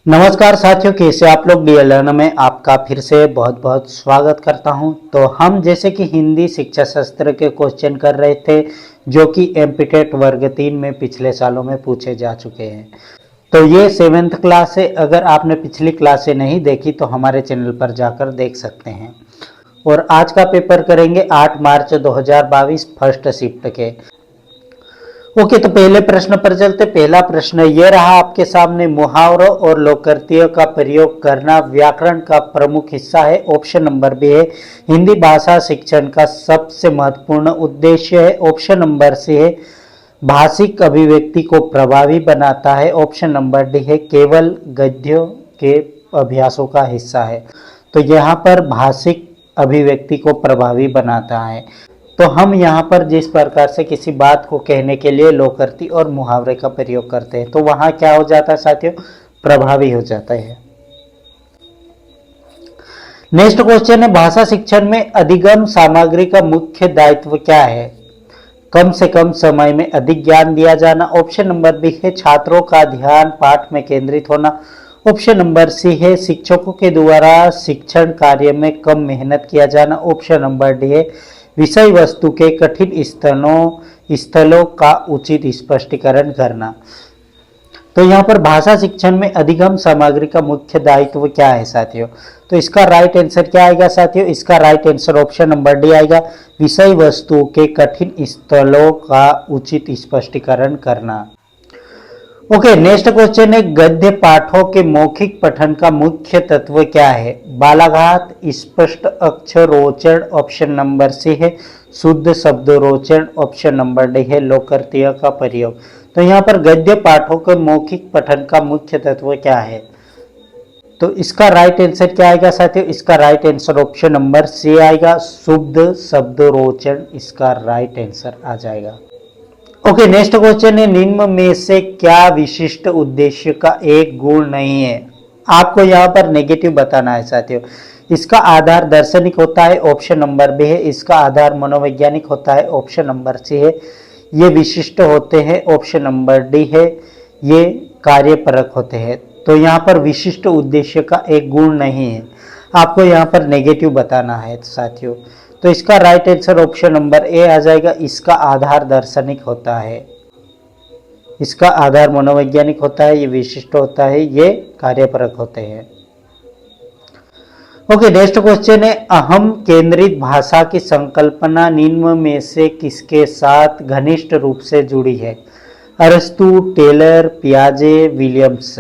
नमस्कार साथियों, कैसे आप लोग। डियर लर्नर में आपका फिर से बहुत बहुत स्वागत करता हूं। तो हम जैसे कि हिंदी शिक्षा शास्त्र के क्वेश्चन कर रहे थे जो कि एमपीटेट वर्ग 3 में पिछले सालों में पूछे जा चुके हैं। तो ये 7th क्लास है। अगर आपने पिछली क्लासें नहीं देखी तो हमारे चैनल पर जाकर देख सकते हैं। और आज का पेपर करेंगे 8 मार्च 2022 फर्स्ट शिफ्ट के। ओके, तो पहले प्रश्न पर चलते। पहला प्रश्न ये रहा आपके सामने, मुहावरों और लोकोक्तियों का प्रयोग करना व्याकरण का प्रमुख हिस्सा है। ऑप्शन नंबर बी है हिंदी भाषा शिक्षण का सबसे महत्वपूर्ण उद्देश्य है। ऑप्शन नंबर सी है भाषिक अभिव्यक्ति को प्रभावी बनाता है। ऑप्शन नंबर डी है केवल गद्यों के अभ्यासों का हिस्सा है। तो यहाँ पर भाषिक अभिव्यक्ति को प्रभावी बनाता है। तो हम यहाँ पर जिस प्रकार से किसी बात को कहने के लिए लोकोक्ति और मुहावरे का प्रयोग करते हैं तो वहाँ क्या हो जाता है साथियों, प्रभावी हो जाता है। नेक्स्ट क्वेश्चन है, भाषा शिक्षण में अधिगम सामग्री का मुख्य दायित्व क्या है? कम से कम समय में अधिक ज्ञान दिया जाना। ऑप्शन नंबर बी है छात्रों का ध्यान पाठ में केंद्रित होना। ऑप्शन नंबर सी है शिक्षकों के द्वारा शिक्षण कार्य में कम मेहनत किया जाना। ऑप्शन नंबर डी है विषय वस्तु के कठिन स्थलों का उचित स्पष्टीकरण करना। तो यहाँ पर भाषा शिक्षण में अधिगम सामग्री का मुख्य दायित्व क्या है साथियों? तो इसका राइट आंसर क्या आएगा साथियों? इसका right answer option number D आएगा, विषय वस्तु के कठिन स्थलों का उचित स्पष्टीकरण करना। ओके, नेक्स्ट क्वेश्चन है, गद्य पाठों के मौखिक पठन का मुख्य तत्व क्या है? बालाघात, स्पष्ट अक्षरोच्चारण। ऑप्शन नंबर सी है शुद्ध शब्दोच्चारण। ऑप्शन नंबर डी है लोकोक्तियों का प्रयोग। तो यहाँ पर गद्य पाठों के मौखिक पठन का मुख्य तत्व क्या है? तो इसका राइट आंसर क्या आएगा साथियों? इसका right answer option number C आएगा, शुद्ध शब्दोच्चारण। इसका राइट आंसर आ जाएगा। ओके, नेक्स्ट क्वेश्चन है, निम्न में से क्या विशिष्ट उद्देश्य का एक गुण नहीं है? आपको यहाँ पर नेगेटिव बताना है साथियों। इसका आधार दार्शनिक होता है। ऑप्शन नंबर बी है इसका आधार मनोवैज्ञानिक होता है। ऑप्शन नंबर सी है ये विशिष्ट होते हैं। ऑप्शन नंबर डी है ये कार्यपरक होते हैं। तो यहाँ पर विशिष्ट उद्देश्य का एक गुण नहीं है, आपको यहाँ पर नेगेटिव बताना है साथियों। तो इसका right answer option number A आ जाएगा, इसका आधार दार्शनिक होता है, इसका आधार मनोवैज्ञानिक होता है, ये विशिष्ट होता है, ये कार्यपरक होते हैं। ओके, नेक्स्ट क्वेश्चन है, अहम केंद्रित भाषा की संकल्पना निम्न में से किसके साथ घनिष्ठ रूप से जुड़ी है? अरस्तु, टेलर, पियाजे, विलियम्स।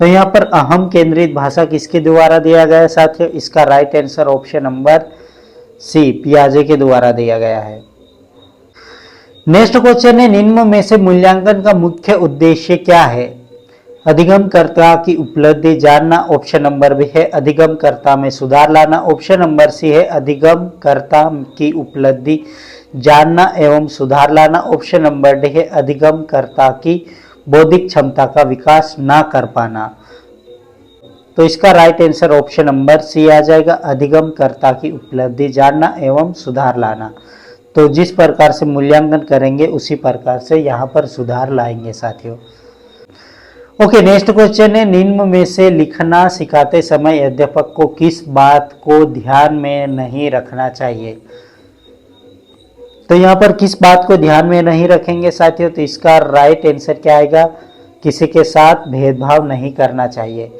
तो यहाँ पर अहम केंद्रित भाषा किसके द्वारा दिया गया है साथियों? इसका right answer option number C पियाजे के द्वारा दिया गया है। नेक्स्ट क्वेश्चन है, निम्न में से मूल्यांकन का मुख्य उद्देश्य क्या है? अधिगमकर्ता की उपलब्धि जानना। ऑप्शन नंबर बी है अधिगमकर्ता में सुधार लाना। ऑप्शन नंबर सी है अधिगमकर्ता की उपलब्धि जानना एवं सुधार लाना। ऑप्शन नंबर डी है अधिगमकर्ता की बौद्धिक क्षमता का विकास ना कर पाना। तो इसका right answer option number C आ जाएगा, अधिगमकर्ता की उपलब्धि जानना एवं सुधार लाना। तो जिस प्रकार से मूल्यांकन करेंगे उसी प्रकार से यहाँ पर सुधार लाएंगे साथियों। ओके, नेक्स्ट क्वेश्चन है, निम्न में से लिखना सिखाते समय अध्यापक को किस बात को ध्यान में नहीं रखना चाहिए? तो यहाँ पर किस बात को ध्यान में नहीं रखेंगे साथियों? तो इसका राइट आंसर क्या आएगा, किसी के साथ भेदभाव नहीं करना चाहिए।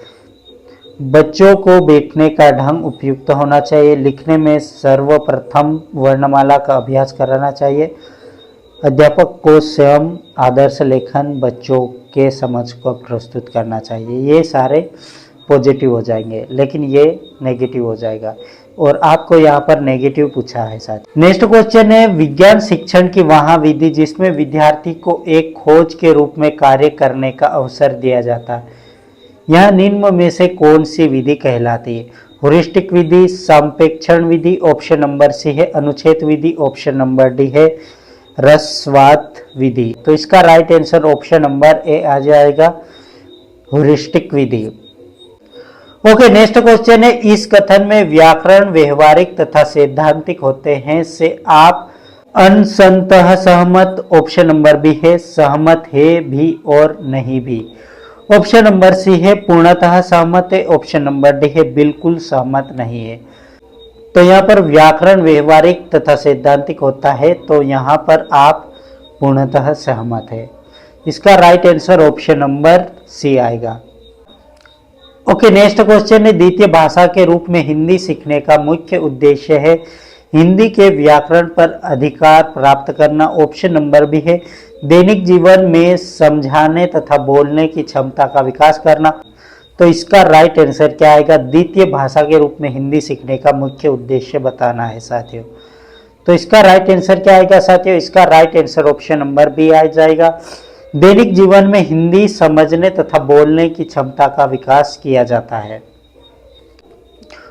बच्चों को बैठने का ढंग उपयुक्त होना चाहिए। लिखने में सर्वप्रथम वर्णमाला का अभ्यास कराना चाहिए। अध्यापक को स्वयं आदर्श लेखन बच्चों के समझ को प्रस्तुत करना चाहिए। ये सारे पॉजिटिव हो जाएंगे, लेकिन ये नेगेटिव हो जाएगा और आपको यहाँ पर नेगेटिव पूछा है साथ। नेक्स्ट क्वेश्चन है, विज्ञान शिक्षण की वह विधि जिसमें विद्यार्थी को एक खोज के रूप में कार्य करने का अवसर दिया जाता है, यह निम्न में से कौन सी विधि कहलाती है? ह्यूरिस्टिक विधि, संप्रेक्षण विधि। ऑप्शन नंबर सी है अनुच्छेद विधि। ऑप्शन नंबर डी है रसवात विधि। तो इसका right answer option number A आ जाएगा, ह्यूरिस्टिक विधि। ओके, नेक्स्ट क्वेश्चन है, इस कथन में व्याकरण व्यवहारिक तथा सैद्धांतिक होते हैं से आप अंशतः सहमत। ऑप्शन नंबर बी है सहमत है भी और नहीं भी। ऑप्शन नंबर सी है पूर्णतः सहमत है। ऑप्शन नंबर डी है बिल्कुल सहमत नहीं है। तो यहाँ पर व्याकरण व्यवहारिक तथा सैद्धांतिक होता है, तो यहाँ पर आप पूर्णतः सहमत है। इसका right answer option number C आएगा। ओके, नेक्स्ट क्वेश्चन है, द्वितीय भाषा के रूप में हिंदी सीखने का मुख्य उद्देश्य है हिंदी के व्याकरण पर अधिकार प्राप्त करना। ऑप्शन नंबर बी है दैनिक जीवन में समझाने तथा बोलने की क्षमता का विकास करना। तो इसका राइट आंसर क्या आएगा? द्वितीय भाषा के रूप में हिंदी सीखने का मुख्य उद्देश्य बताना है साथियों। तो इसका राइट आंसर क्या आएगा साथियों? इसका right answer option number B आ जाएगा। दैनिक जीवन में हिंदी समझने तथा बोलने की क्षमता का विकास किया जाता है।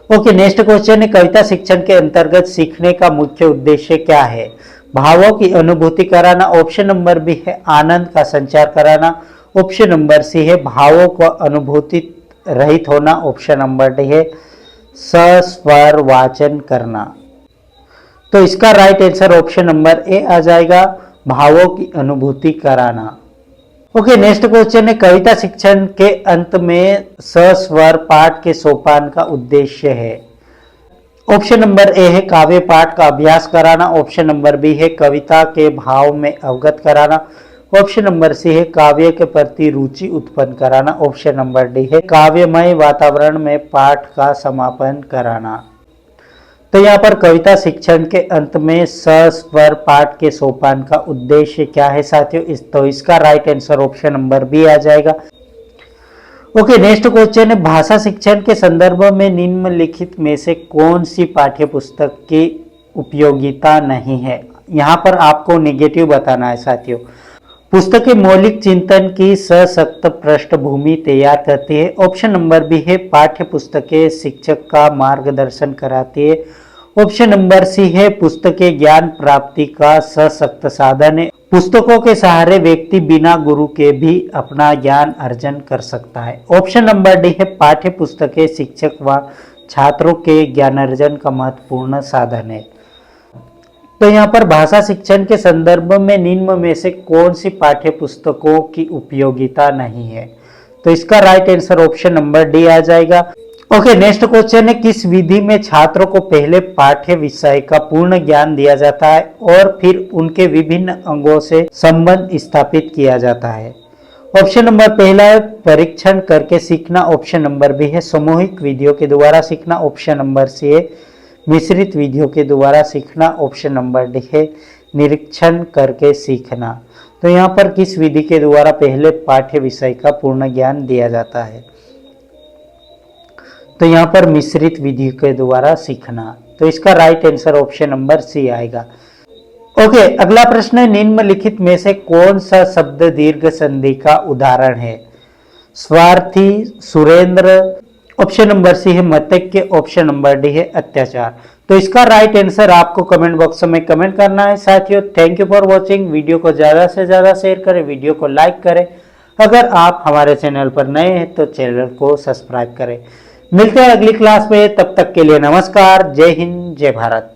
ओके, नेक्स्ट क्वेश्चन है, कविता शिक्षण के अंतर्गत सीखने का मुख्य उद्देश्य क्या है? भावों की अनुभूति कराना। ऑप्शन नंबर बी है आनंद का संचार कराना। ऑप्शन नंबर सी है भावों को अनुभूति रहित होना। ऑप्शन नंबर डी है सस्वर वाचन करना। तो इसका right answer option number A आ जाएगा, भावों की अनुभूति कराना। ओके, नेक्स्ट क्वेश्चन है, कविता शिक्षण के अंत में सस्वर पाठ के सोपान का उद्देश्य है। ऑप्शन नंबर ए है काव्य पाठ का अभ्यास कराना। ऑप्शन नंबर बी है कविता के भाव में अवगत कराना। ऑप्शन नंबर सी है काव्य के प्रति रुचि उत्पन्न कराना। ऑप्शन नंबर डी है काव्यमय वातावरण में पाठ का समापन कराना। तो यहाँ पर कविता शिक्षण के अंत में सस्वर पाठ के सोपान का उद्देश्य क्या है साथियों? तो इसका right answer option number B आ जाएगा। ओके, नेक्स्ट क्वेश्चन है, भाषा शिक्षण के संदर्भ में निम्नलिखित में से कौन सी पाठ्य पुस्तक की उपयोगिता नहीं है? यहाँ पर आपको नेगेटिव बताना है साथियों। पुस्तकें मौलिक चिंतन की सशक्त पृष्ठभूमि तैयार करती है। ऑप्शन नंबर बी है पाठ्य पुस्तकें शिक्षक का मार्गदर्शन कराती है। ऑप्शन नंबर सी है पुस्तकें ज्ञान प्राप्ति का सशक्त साधन है। पुस्तकों के सहारे व्यक्ति बिना गुरु के भी अपना ज्ञान अर्जन कर सकता है। ऑप्शन नंबर डी है पाठ्य पुस्तकें शिक्षक व छात्रों के ज्ञानार्जन का महत्वपूर्ण साधन है। तो यहाँ पर भाषा शिक्षण के संदर्भ में निम्न में से कौन सी पाठ्य पुस्तकों की उपयोगिता नहीं है? तो इसका right answer option number D आ जाएगा। ओके, नेक्स्ट क्वेश्चन है, किस विधि में छात्रों को पहले पाठ्य विषय का पूर्ण ज्ञान दिया जाता है और फिर उनके विभिन्न अंगों से संबंध स्थापित किया जाता है? ऑप्शन नंबर पहला है परीक्षण करके सीखना। ऑप्शन नंबर बी है सामूहिक विधियों के द्वारा सीखना। ऑप्शन नंबर सी है मिश्रित विधियों के द्वारा सीखना। ऑप्शन नंबर डी है निरीक्षण करके सीखना। तो यहाँ पर किस विधि के द्वारा पहले पाठ्य विषय का पूर्ण ज्ञान दिया जाता है? तो यहाँ पर मिश्रित विधि के द्वारा सीखना। तो इसका right answer option number C आएगा। ओके, अगला प्रश्न है, निम्नलिखित में से कौन सा शब्द दीर्घ संधि का उदाहरण है? स्वार्थी, सुरेंद्र। ऑप्शन नंबर सी है मतज्ञ। ऑप्शन नंबर डी है अत्याचार। तो इसका राइट आंसर आपको कमेंट बॉक्स में कमेंट करना है साथियों। Thank you for watching. Video को ज्यादा से ज्यादा शेयर करें, वीडियो को लाइक करें। अगर आप हमारे चैनल पर नए हैं तो चैनल को सब्सक्राइब करें। मिलते हैं अगली क्लास में, तब तक के लिए नमस्कार। जय हिंद, जय भारत।